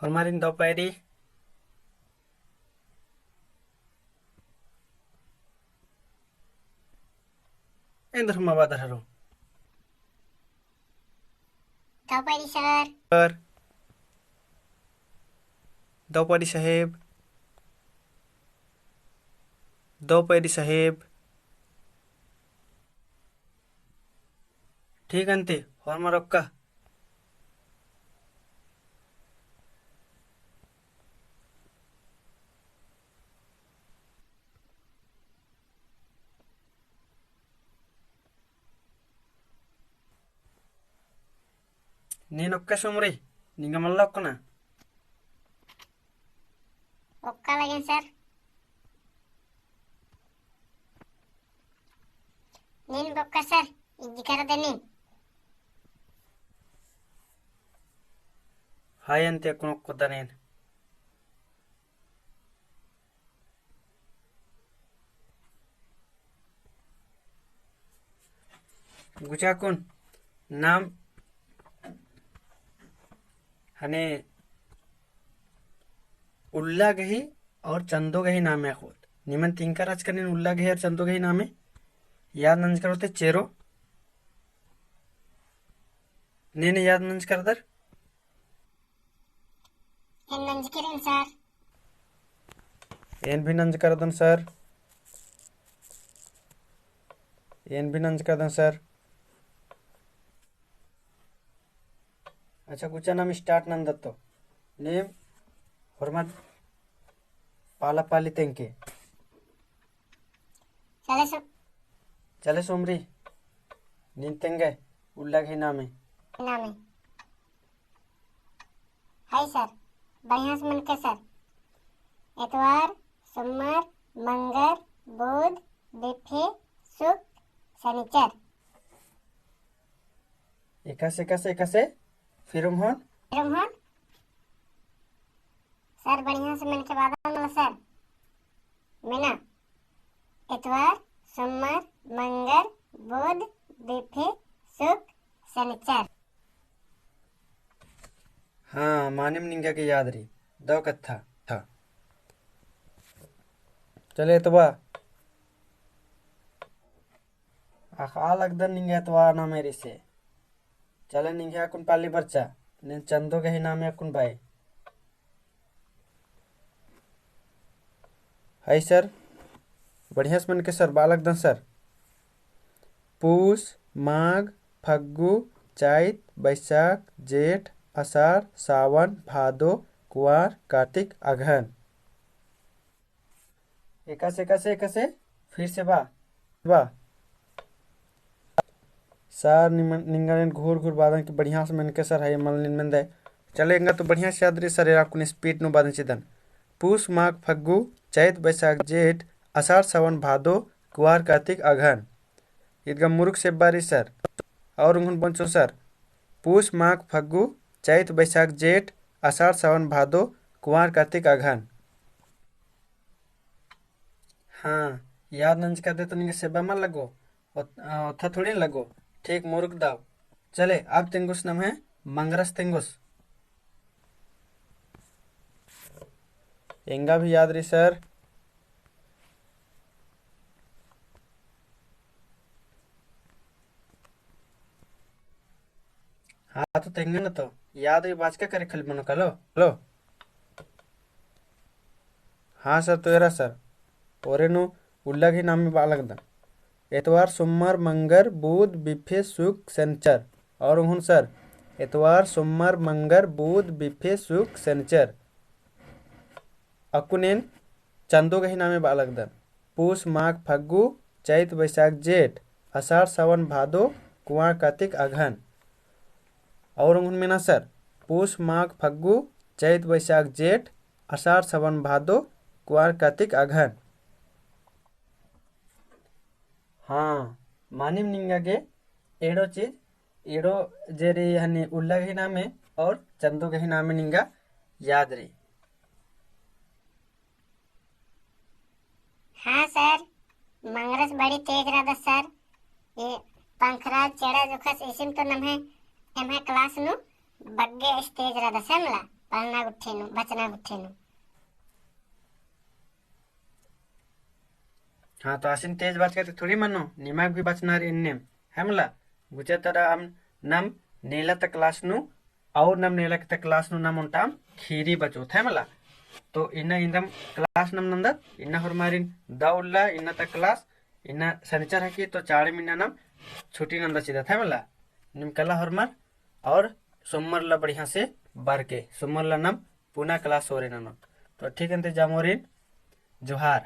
Hormarin doperi. Endur mabadar haro. Doperi sir. Sir. Doperi sahib. Doperi sahib. ठीक अंते hormarokka. నేనొక్క సుమరి నింగ మళ్ళా ఒక్కనా Okkalagen sir. Nin bokka sir. Ijikaradani. Hi అంతే కొనుక్కొద్దా నేను गुचाकुन नाम हने उल्ला गही और चंदो गही नाम है खुद निमन तिंका राज करने उल्ला गही और चंदो गही नाम है याद नंज करोते चेरो नेने याद नंज कर दर En nanjikirin sir. एन भी नंज कर दन सर एन भी नंज कर दन सर अच्छा गुचा नाम स्टार्ट नंद दत्तो नेम हरमत पाला पाली तेंके चले सोमरी नींतेंगे उल्ला गही नाम है नामे. Hi sir. बढ़िया से मन के सर. इतवार, सोमवार, मंगल, बुध, बिफे, शुक्र, शनिचर. एकासे फिर हम रोहन. सर बढ़िया से मन के बाद आना सर. मीना. इतवार, सोमवार, मंगल, बुध, बिफे, शुक्र, शनिचर. हाँ मानिम निंगा के याद रही दो कत्था था चले तो बा आखा लगदन निंगा तो ना मेरे से चले निंगा कुन पाली बच्चा ने चंदो के ही नाम है कुन भाई हाय सर बढ़िया से मन के सर बालक दन सर पूस माघ फग्गु चैत बैसाख जेठ आषाढ़ सावन भादो कुआर कार्तिक अगहन एकासे फिर से बा सर निंगन घूर बादन की बढ़िया से मन के सर है मन निन दे चलेगा तो बढ़िया से याद रही सर आपको स्पीड नु बादन चिदन पूस माघ फग्गु चैत बैसाख जेठ आषाढ़ सावन भादो कुआर कार्तिक अगहन ईदगा मुरुख से बारी सर और उन्होंने पंचो सर पूस माघ फग्गु चैत बैसाख जेठ आषाढ़ सावन भादो कुआर कार्तिक अगहन हाँ याद नंज कर दे तो निंगे सेबा मत लगो था थोड़ी लगो ठीक मुरुख दाव चले अब तेंगुस नाम है मंगरस तेंगुस एंगा भी याद रही सर हाँ तो तेंगे न तो याद है बाज का करे खल मनो कलो लो हाँ सर तो एरा सर ओरे नु उल्ला के नाम में बालक दा एतवार सोमवार मंगर बुध बिफे शुक्र शनिचर और उहुन सर एतवार सोमवार मंगर बुध बिफे शुक्र शनिचर अकुनेन चंदो के नाम में बालक दा पूस माघ फग्गु चैत बैसाख जेठ आषाढ़ सावन भादो कुआर कार्तिक अगहन और उनमें ना सर पूस माघ फग्गु चैत बैसाख जेठ आषाढ़ सावन भादो कुआर कार्तिक अगहन हाँ मानिम निंगा के एडो चीज एडो जेरी हनी उल्ला के नाम है और चंदो के नाम में निंगा याद रही हाँ सर मंगरस बड़ी तेज रहा सर ये पंखराज चेड़ा जुखस इसिम तो नम है एम है क्लास नु बग्गे स्टेज रहा समला ಪಲ್ನ ಗುಟ್ಟೇನು ಬಚನ ಗುಟ್ಟೇನು. हाँ तो आसिन तेज बात करते थोड़ी मनो निमाग भी बचनार इन्नेम है मला गुचे तरा हम नम नीला तक क्लास नु और नम नीला तक क्लास नु नम उंटाम खीरी बचो है मला तो इन्ना इंदम क्लास नम नंदा इन्ना हरमारिन दाउल्ला इन्ना तक क्लास इन्ना शनिचर हकी तो 4 महीना नम छुट्टी नंदा सीधा है मला निम कला हरमार और सोमवार ला बढ़िया से बार के सोमवार ला नम पुनः क्लास हो रे नम तो ठीक है जामोरिन जोहार.